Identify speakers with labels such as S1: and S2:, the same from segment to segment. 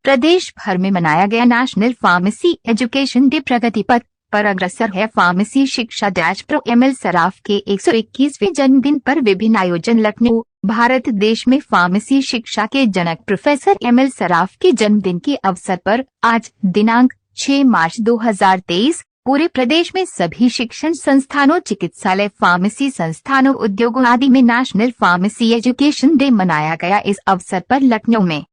S1: प्रदेश भर में मनाया गया नेशनल फार्मेसी एजुकेशन डे प्रगति पथ पर अग्रसर है। फार्मेसी शिक्षा प्रो एमएल सराफ के 121वें जन्मदिन पर विभिन्न आयोजन। लखनऊ। भारत देश में फार्मेसी शिक्षा के जनक प्रोफेसर एमएल सराफ के जन्मदिन के अवसर पर आज दिनांक 6 मार्च 2023 पूरे प्रदेश में सभी शिक्षण संस्थानों, चिकित्सालय, फार्मेसी संस्थानों, उद्योगों आदि में नेशनल फार्मेसी एजुकेशन डे मनाया गया। इस अवसर पर लखनऊ में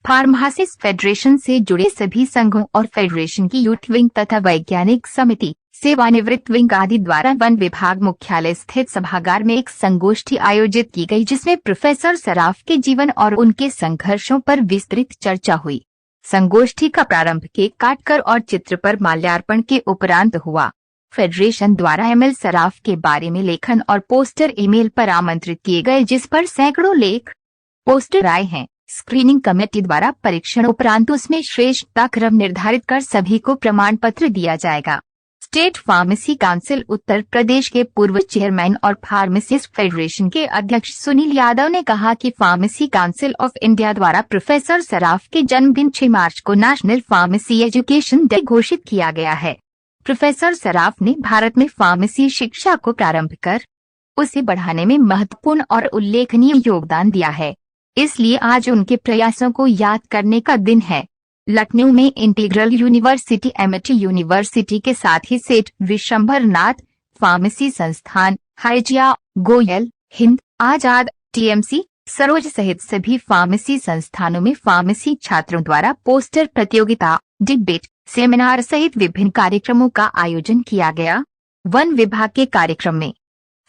S1: फार्मासिस्ट फेडरेशन से जुड़े सभी संघों और फेडरेशन की यूथ विंग तथा वैज्ञानिक समिति, सेवानिवृत्त विंग आदि द्वारा वन विभाग मुख्यालय स्थित सभागार में एक संगोष्ठी आयोजित की गई, जिसमें प्रोफेसर सराफ के जीवन और उनके संघर्षों पर विस्तृत चर्चा हुई। संगोष्ठी का प्रारंभ केक काटकर और चित्र पर माल्यार्पण के उपरांत हुआ। फेडरेशन द्वारा एमएल सराफ के बारे में लेखन और पोस्टर ईमेल पर आमंत्रित किए गए, जिस पर सैकड़ों लेख पोस्टर आए हैं। स्क्रीनिंग कमेटी द्वारा परीक्षण उपरांत उसमें श्रेष्ठता क्रम निर्धारित कर सभी को प्रमाण पत्र दिया जाएगा। State pharmacy council Uttar Pradesh के पूर्व चेयरमैन और फार्मासिस्ट फेडरेशन के अध्यक्ष सुनील यादव ने कहा कि फार्मेसी काउंसिल ऑफ इंडिया द्वारा प्रोफेसर सराफ के जन्मदिन 6 मार्च को नेशनल फार्मेसी एजुकेशन डे घोषित किया गया है। प्रोफेसर सराफ ने भारत में फार्मेसी शिक्षा को प्रारंभ कर उसे बढ़ाने में महत्वपूर्ण और उल्लेखनीय योगदान दिया है, इसलिए आज उनके प्रयासों को याद करने का दिन है। लखनऊ में इंटीग्रल यूनिवर्सिटी, एमिटी यूनिवर्सिटी के साथ ही सेठ विशंभरनाथ फार्मेसी संस्थान, हाइजिया, गोयल, हिंद, आजाद, टीएमसी, सरोज सहित सभी फार्मेसी संस्थानों में फार्मेसी छात्रों द्वारा पोस्टर प्रतियोगिता, डिबेट, सेमिनार सहित विभिन्न कार्यक्रमों का आयोजन किया गया। वन विभाग के कार्यक्रम में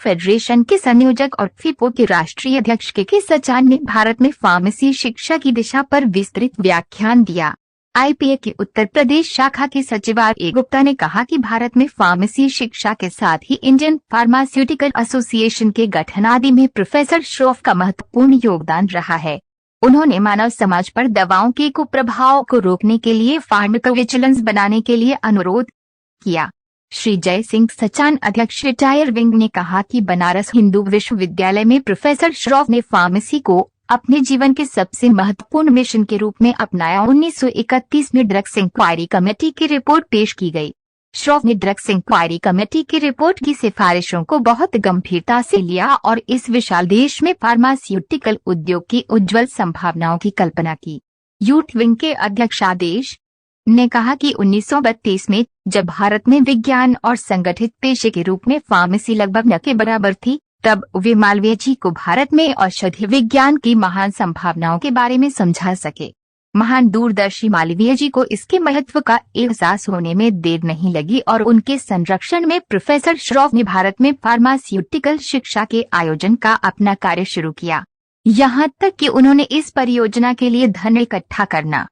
S1: फेडरेशन के संयोजक और फिपो के राष्ट्रीय अध्यक्ष के सचान ने भारत में फार्मेसी शिक्षा की दिशा पर विस्तृत व्याख्यान दिया। आईपीए की उत्तर प्रदेश शाखा के सचिव आर.ए. गुप्ता ने कहा कि भारत में फार्मेसी शिक्षा के साथ ही इंडियन फार्मास्यूटिकल एसोसिएशन के गठन आदि में प्रोफेसर श्रॉफ का महत्वपूर्ण योगदान रहा है। उन्होंने मानव समाज पर दवाओं के कुप्रभाव को रोकने के लिए फार्माकोविजिलेंस बनाने के लिए अनुरोध किया। श्री जय सिंह सचान, अध्यक्ष रिटायर विंग, ने कहा कि बनारस हिंदू विश्वविद्यालय में प्रोफेसर श्रॉफ ने फार्मेसी को अपने जीवन के सबसे महत्वपूर्ण मिशन के रूप में अपनाया। 1931 में ड्रग्स इंक्वायरी कमेटी की रिपोर्ट पेश की गई। श्रॉफ ने ड्रग्स इंक्वायरी कमेटी की रिपोर्ट की सिफारिशों को बहुत गंभीरता से लिया और इस विशाल देश में फार्मास्यूटिकल उद्योग की उज्जवल संभावनाओं की कल्पना की। यूथ विंग के अध्यक्ष आदेश ने कहा कि 1932 में जब भारत में विज्ञान और संगठित पेशे के रूप में फार्मेसी लगभग न के बराबर थी, तब वे मालवीय जी को भारत में औषधि विज्ञान की महान संभावनाओं के बारे में समझा सके। महान दूरदर्शी मालवीय जी को इसके महत्व का एहसास होने में देर नहीं लगी और उनके संरक्षण में प्रोफेसर श्रॉफ ने भारत में फार्मास्यूटिकल शिक्षा के आयोजन का अपना कार्य शुरू किया। यहाँ तक कि उन्होंने इस परियोजना के लिए धन इकट्ठा करना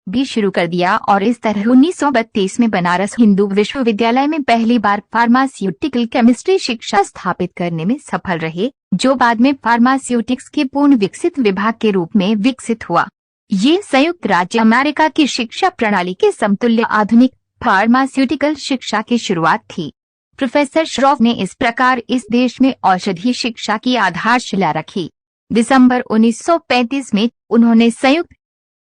S1: भी शुरू कर दिया और इस तरह 1932 में बनारस हिंदू विश्वविद्यालय में पहली बार फार्मास्यूटिकल केमिस्ट्री शिक्षा स्थापित करने में सफल रहे, जो बाद में फार्मास्यूटिक्स के पूर्ण विकसित विभाग के रूप में विकसित हुआ। ये संयुक्त राज्य अमेरिका की शिक्षा प्रणाली के समतुल्य आधुनिक फार्मास्यूटिकल शिक्षा की शुरुआत थी। प्रोफेसर श्रॉफ ने इस प्रकार इस देश में औषधि शिक्षा की आधारशिला रखी। दिसंबर 1935 में उन्होंने संयुक्त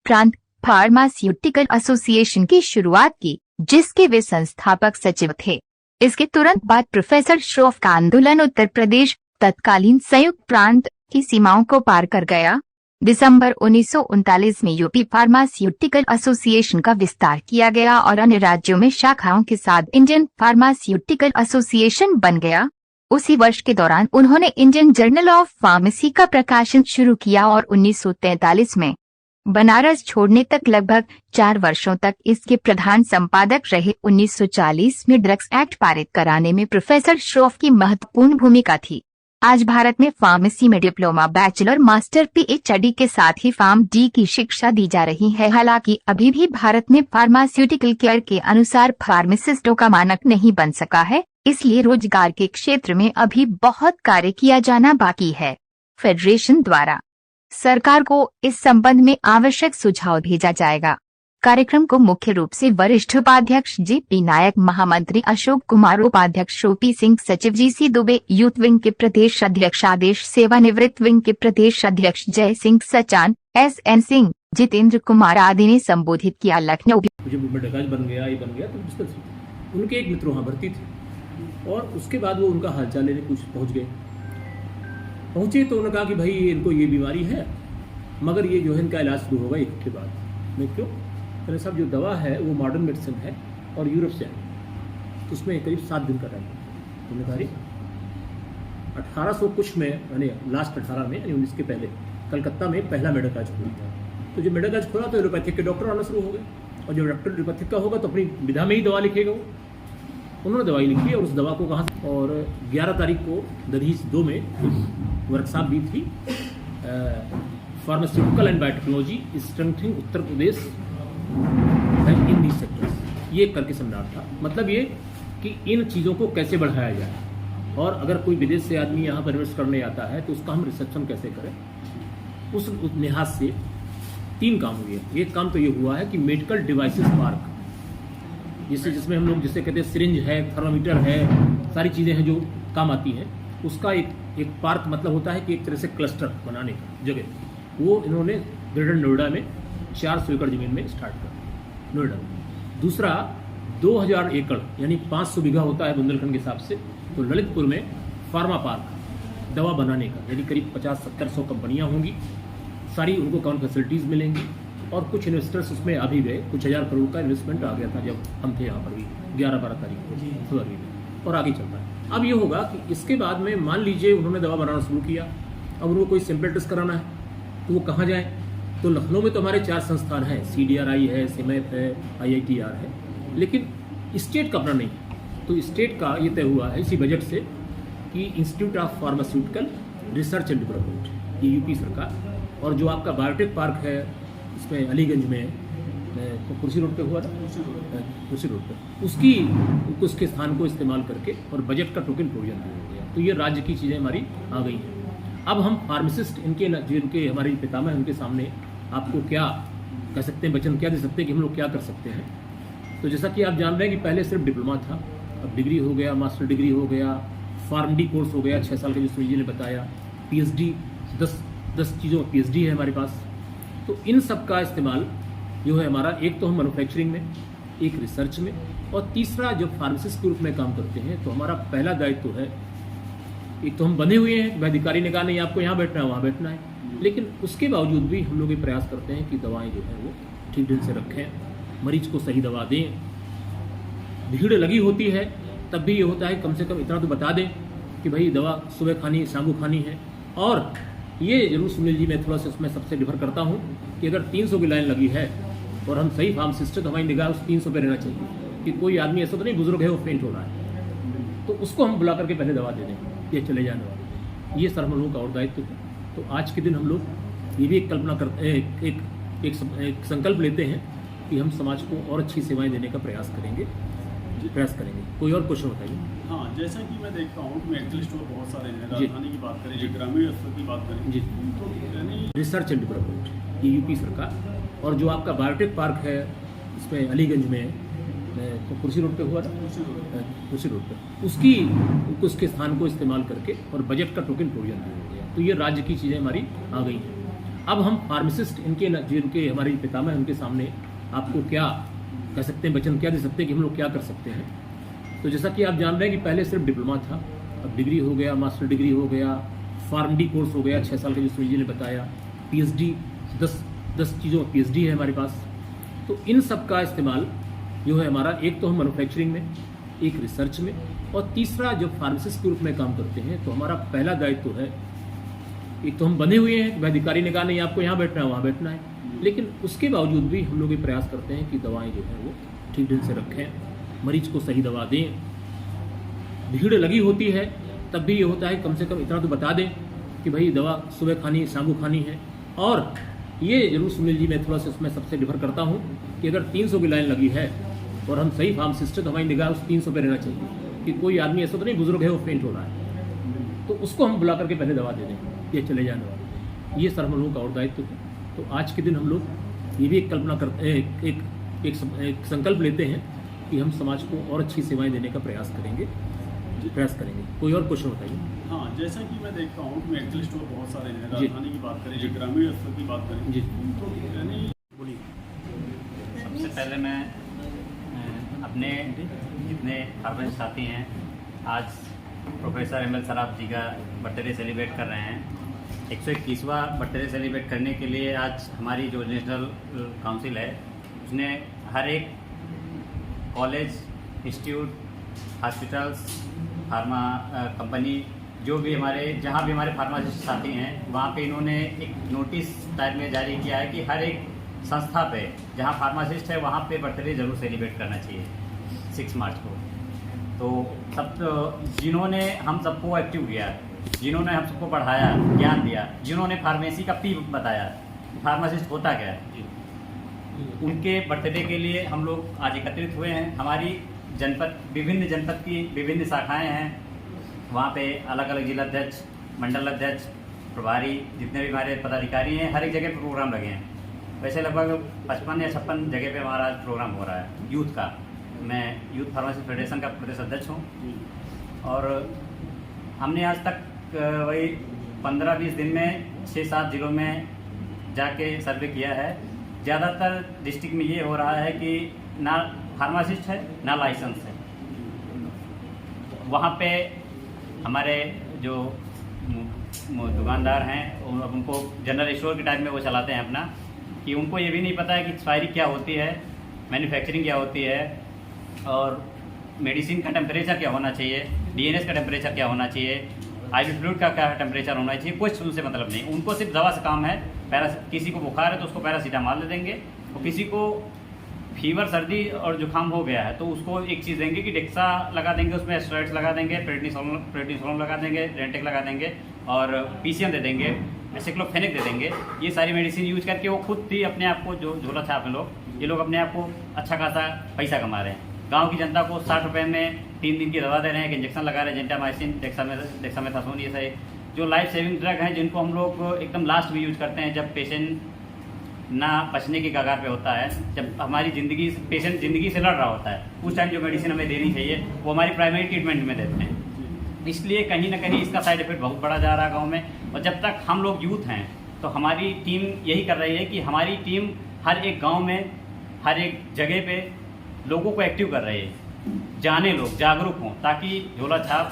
S1: प्रांत फार्मास्यूटिकल एसोसिएशन की शुरुआत की, जिसके वे संस्थापक सचिव थे। इसके तुरंत बाद प्रोफेसर श्रॉफ का आंदोलन उत्तर प्रदेश तत्कालीन संयुक्त प्रांत की सीमाओं को पार कर गया। दिसंबर 1939 में यूपी फार्मास्यूटिकल एसोसिएशन का विस्तार किया गया और अन्य राज्यों में शाखाओं के साथ इंडियन फार्मास्यूटिकल एसोसिएशन बन गया। उसी वर्ष के दौरान उन्होंने इंडियन जर्नल ऑफ फार्मेसी का प्रकाशन शुरू किया और 1943 में बनारस छोड़ने तक लगभग 4 वर्षों तक इसके प्रधान संपादक रहे। 1940 में ड्रग्स एक्ट पारित कराने में प्रोफेसर श्रॉफ की महत्वपूर्ण भूमिका थी। आज भारत में फार्मेसी में डिप्लोमा, बैचलर, मास्टर, पीएचडी के साथ ही फार्म डी की शिक्षा दी जा रही है। हालांकि अभी भी भारत में फार्मास्यूटिकल केयर के अनुसार फार्मासिस्टों का मानक नहीं बन सका है, इसलिए रोजगार के क्षेत्र में अभी बहुत कार्य किया जाना बाकी है। फेडरेशन द्वारा सरकार को इस संबंध में आवश्यक सुझाव भेजा जाएगा। कार्यक्रम को मुख्य रूप से वरिष्ठ उपाध्यक्ष जेपी नायक, महामंत्री अशोक कुमार, उपाध्यक्ष ओपी सिंह, सचिव जीसी दुबे, यूथ विंग के प्रदेश अध्यक्ष आदेश, सेवानिवृत्त विंग के प्रदेश अध्यक्ष जय सिंह सचान, SN सिंह, जितेंद्र कुमार आदि ने संबोधित किया। लखनऊ
S2: मुझे मेडिकल बन गया, ये बन गया, तो दिक्कत थी। उनके एक मित्र वहाँ भर्ती थे और उसके बाद वो उनका हालचाल लेने कुछ पहुँचे तो उन्होंने कहा कि भाई इनको ये बीमारी है, मगर ये जो है इनका इलाज शुरू होगा 1 हफ्ते बाद। मैं क्यों? कहने साहब जो दवा है वो मॉडर्न मेडिसिन है और यूरोप से आई, तो उसमें करीब 7 दिन का टाइम है। उन्होंने कहा 1800 कुछ में, यानी लास्ट 18 में, यानी 19 के पहले कलकत्ता में पहला मेडिकल कॉलेज खुला था। तो जब मेडिकल कॉलेज खुला तो एलोपैथिक के डॉक्टर आना शुरू हो गए, और जब डॉक्टर एलोपैथिक का होगा तो अपनी विधा में ही दवा लिखेगा वो। उन्होंने दवाई लिखी और उस दवा को कहाँ, और 11 तारीख को दरहीज 2 में वर्कशॉप भी थी, pharmaceutical and biotechnology strengthening Uttar Pradesh in these sectors, ये करके सेमिनार था। मतलब ये कि इन चीज़ों को कैसे बढ़ाया जाए, और अगर कोई विदेश से आदमी यहाँ पर इन्वेस्ट करने आता है तो उसका हम रिसेप्शन कैसे करें, उस लिहाज से 3 काम हुए। एक काम तो ये हुआ है कि मेडिकल डिवाइसेस पार्क, जिसमें हम लोग जिसे कहते हैं सिरिंज है, थर्मामीटर है, सारी चीज़ें हैं जो काम आती हैं, उसका एक पार्क मतलब होता है कि एक तरह से क्लस्टर बनाने का जगह, वो इन्होंने ग्रेटर नोएडा में 400 एकड़ ज़मीन में स्टार्ट कर नोएडा में। दूसरा 2000 एकड़ यानी 500 बीघा होता है बुंदेलखंड के हिसाब से, तो ललितपुर में फार्मा पार्क दवा बनाने का, यानी करीब 50-70 कंपनियां होंगी, सारी उनको कौन फैसिलिटीज़ मिलेंगी, और कुछ इन्वेस्टर्स उसमें आ भी गए। कुछ 1000 करोड़ का इन्वेस्टमेंट आ गया था जब हम थे यहाँ पर भी 11-12 तारीख को फरवरी में, और आगे चल रहा है। अब ये होगा कि इसके बाद में मान लीजिए उन्होंने दवा बनाना शुरू किया, अब उनको कोई सैंपल टेस्ट कराना है तो वो कहाँ जाए? तो लखनऊ में तो हमारे 4 संस्थान हैं, CDRI है, सिमेप है, IITR है, लेकिन स्टेट का अपना नहीं है। तो स्टेट का ये तय हुआ है इसी बजट से कि institute of pharmaceutical research and development, ये यूपी सरकार, और जो आपका बायोटेक पार्क है इसमें अलीगंज में, कुर्सी रोड पे हुआ था, कुर्सी रोड पे, उसके स्थान को इस्तेमाल करके और बजट का टोकन प्रोविजन दिया गया। तो ये राज्य की चीज़ें हमारी आ गई हैं। अब हम फार्मासिस्ट जिनके हमारे पितामह, उनके सामने आपको क्या कह सकते हैं, वचन क्या दे सकते हैं कि हम लोग क्या कर सकते हैं। तो जैसा कि आप जान रहे हैं कि पहले सिर्फ डिप्लोमा था, अब डिग्री हो गया, मास्टर डिग्री हो गया, फार्मडी कोर्स हो गया 6 साल का, जो सुनील जी ने बताया, PhD 10 चीज़ों PhD है हमारे पास। तो इन सब का इस्तेमाल जो है हमारा, एक तो हम मैन्युफैक्चरिंग में, एक रिसर्च में, और तीसरा जब फार्मासिस्ट के रूप में काम करते हैं तो हमारा पहला दायित्व तो है, एक तो हम बने हुए हैं, अधिकारी ने कहा नहीं आपको यहाँ बैठना है वहाँ बैठना है, लेकिन उसके बावजूद भी हम लोग ये प्रयास करते हैं कि दवाएं जो है वो ठीक ढंग से रखें, मरीज को सही दवा दें। भीड़ लगी होती है तब भी ये होता है कम से कम इतना तो बता दें कि भाई दवा सुबह खानी, शाम को खानी है। और ये जरूर सुनील जी, मैं थोड़ा सा उसमें सबसे डिफर करता हूँ कि अगर 300 की लाइन लगी है और हम सही फार्मासिस्ट है तो हमारी निगाह उस 300 पे रहना चाहिए कि कोई आदमी ऐसा तो नहीं बुजुर्ग है वो फेंट हो रहा है, तो उसको हम बुला करके पहले दवा दे दें, ये चले जाने वाले। ये सर हम लोगों का और दायित्व है। तो आज के दिन हम लोग ये भी एक कल्पना करते हैं, एक संकल्प लेते हैं कि हम समाज को और अच्छी सेवाएं देने का प्रयास करेंगे। कोई और क्वेश्चन बताइए।
S3: हाँ, जैसा कि मैं देखता हूँ मेडिकल स्टोर बहुत सारे हैं, राजधानी की बात करें, ग्रामीण स्तर की बात करें जी, तो यानी
S2: रिसर्च एंड डेवलपमेंट, ये यूपी सरकार, और जो आपका बायोटेक पार्क है इसमें अलीगंज में, कुर्सी रोड पे हुआ था, कुर्सी रोड पे, उसके स्थान को इस्तेमाल करके और बजट का टोकन प्रोविजन दिया गया। तो ये राज्य की चीज़ें हमारी आ गई हैं। अब हम फार्मासिस्ट जिनके हमारे पितामह, उनके सामने आपको क्या कह सकते हैं, वचन क्या दे सकते हैं कि हम लोग क्या कर सकते हैं। तो जैसा कि आप जान रहे हैं कि पहले सिर्फ डिप्लोमा था, अब डिग्री हो गया, मास्टर डिग्री हो गया, फार्मडी कोर्स हो गया 6 साल का, जो सुनील जी ने बताया, PhD 10 चीज़ों PhD है हमारे पास। तो इन सब का इस्तेमाल जो है हमारा, एक तो हम मैन्युफैक्चरिंग में, एक रिसर्च में, और तीसरा जब फार्मासिस्ट के रूप में काम करते हैं तो हमारा पहला दायित्व तो है, एक तो हम बने हुए हैं, अधिकारी ने कहा नहीं आपको यहाँ बैठना है वहाँ बैठना है, लेकिन उसके बावजूद भी हम लोग ये प्रयास करते हैं कि दवाएं जो है वो ठीक ढंग से रखें, मरीज को सही दवा दें। भीड़ लगी होती है तब भी ये होता है कम से कम इतना तो बता दें कि भाई दवा सुबह खानी, शाम को खानी है। और ये जरूर सुनील जी, मैं थोड़ा सा उसमें सबसे डिफर करता हूँ कि अगर 300 की लाइन लगी है और हम सही फार्मासिस्ट है तो हमारी निगाह उस 300 पे रहना चाहिए कि कोई आदमी ऐसा तो नहीं बुजुर्ग है वो फेंट हो रहा है, तो उसको हम बुला करके पहले दवा दे दें, ये चले जाने वाले। ये सर हम लोगों का और दायित्व है। तो आज के दिन हम लोग ये भी एक कल्पना करते हैं, एक संकल्प लेते हैं कि हम समाज को और अच्छी सेवाएं देने का प्रयास करेंगे। प्रयास करेंगे। कोई और क्वेश्चन बताइए।
S3: हाँ, जैसा कि मैं देखता हूँ मेडिकल स्टोर बहुत सारे हैं,
S2: जी।
S3: राजधानी की बात करें
S2: जी।
S3: या ग्रामीण स्तर की बात करें
S2: जी।
S3: तो यानी
S2: बोलिए।
S4: सबसे पहले मैं अपने जितने फार्मेसिस्ट साथी हैं, आज प्रोफेसर एमएल सराफ जी का बर्थडे सेलिब्रेट कर रहे हैं। 121वां बर्थडे सेलिब्रेट करने के लिए आज हमारी जो नेशनल काउंसिल है उसने हर एक college, institute, hospitals, pharma company, जो भी जहाँ भी हमारे फार्मासिस्ट साथी हैं वहाँ पे इन्होंने एक नोटिस टाइप में जारी किया है कि हर एक संस्था पे जहाँ फार्मासिस्ट है वहाँ पे बर्थडे ज़रूर सेलिब्रेट करना चाहिए 6 मार्च को। तो जिन्होंने हम सबको एक्टिव किया, जिन्होंने हम सबको पढ़ाया, ज्ञान दिया, जिन्होंने फार्मेसी का पी बताया, फार्मासिस्ट होता क्या है, उनके बर्थडे के लिए हम लोग आज एकत्रित हुए हैं। हमारी विभिन्न जनपद की विभिन्न शाखाएं हैं, वहाँ पे अलग अलग जिलाध्यक्ष, मंडल अध्यक्ष, प्रभारी, जितने भी हमारे पदाधिकारी हैं, हर एक जगह प्रोग्राम लगे हैं। वैसे लगभग 55 या 56 जगह पे हमारा आज प्रोग्राम हो रहा है यूथ का। मैं यूथ फार्मेसी फेडरेशन का प्रदेश अध्यक्ष हूँ और हमने आज तक वही 15-20 दिन में 6-7 जिलों में जाके सर्वे किया है। ज़्यादातर डिस्ट्रिक्ट में ये हो रहा है कि ना फार्मासिस्ट है ना लाइसेंस है। वहाँ पे हमारे जो दुकानदार हैं उनको जनरल स्टोर के टाइप में वो चलाते हैं अपना, कि उनको ये भी नहीं पता है कि एक्सपायरी क्या होती है, मैन्युफैक्चरिंग क्या होती है और मेडिसिन का टेम्परेचर क्या होना चाहिए, डीएनएस का टेम्परेचर क्या होना चाहिए, आईवी फ्लूइड का क्या टेम्परेचर होना चाहिए। कुछ उनसे मतलब नहीं, उनको सिर्फ दवा से काम है। किसी को बुखार है तो उसको पैरासीटामॉल दे देंगे, और किसी को फीवर, सर्दी और जुकाम हो गया है तो उसको एक चीज़ देंगे कि डेक्सा लगा देंगे, उसमें स्टेरॉइड्स लगा देंगे, प्रेडनिसोलोन लगा देंगे, रेंटेक लगा देंगे और पीसीएम दे देंगे, एसिक्लोफेनिक दे देंगे। ये सारी मेडिसिन यूज करके वो खुद ही अपने आप को जो झोला छाप हैं लोग, ये लोग अपने आप को अच्छा खासा पैसा कमा रहे हैं। गांव की जनता को 60 रुपये में 3 दिन की दवा दे रहे हैं, एक इंजेक्शन लगा रहे हैं, जेंटामाइसिन, डेक्सामेथासोन, ये सारे जो लाइफ सेविंग ड्रग हैं जिनको हम लोग एकदम लास्ट में यूज करते हैं जब पेशेंट ना बचने की कगार पे होता है, जब हमारी पेशेंट ज़िंदगी से लड़ रहा होता है, उस टाइम जो मेडिसिन हमें देनी चाहिए वो हमारी प्राइमरी ट्रीटमेंट में देते हैं। इसलिए कहीं ना कहीं इसका साइड इफेक्ट बहुत बढ़ा जा रहा है गाँव में। और जब तक हम लोग यूथ हैं तो हमारी टीम यही कर रही है कि हमारी टीम हर एक गाँव में, हर एक जगह पे लोगों को एक्टिव कर रही है, जाने लोग जागरूक हों, ताकि झोला छाप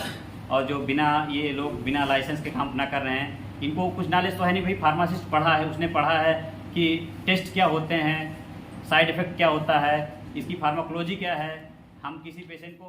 S4: और जो ये लोग बिना लाइसेंस के काम ना कर रहे हैं, इनको कुछ नॉलेज तो है नहीं। भाई फार्मासिस्ट पढ़ा है, उसने पढ़ा है कि टेस्ट क्या होते हैं, साइड इफ़ेक्ट क्या होता है, इसकी फार्माकोलॉजी क्या है। हम किसी पेशेंट को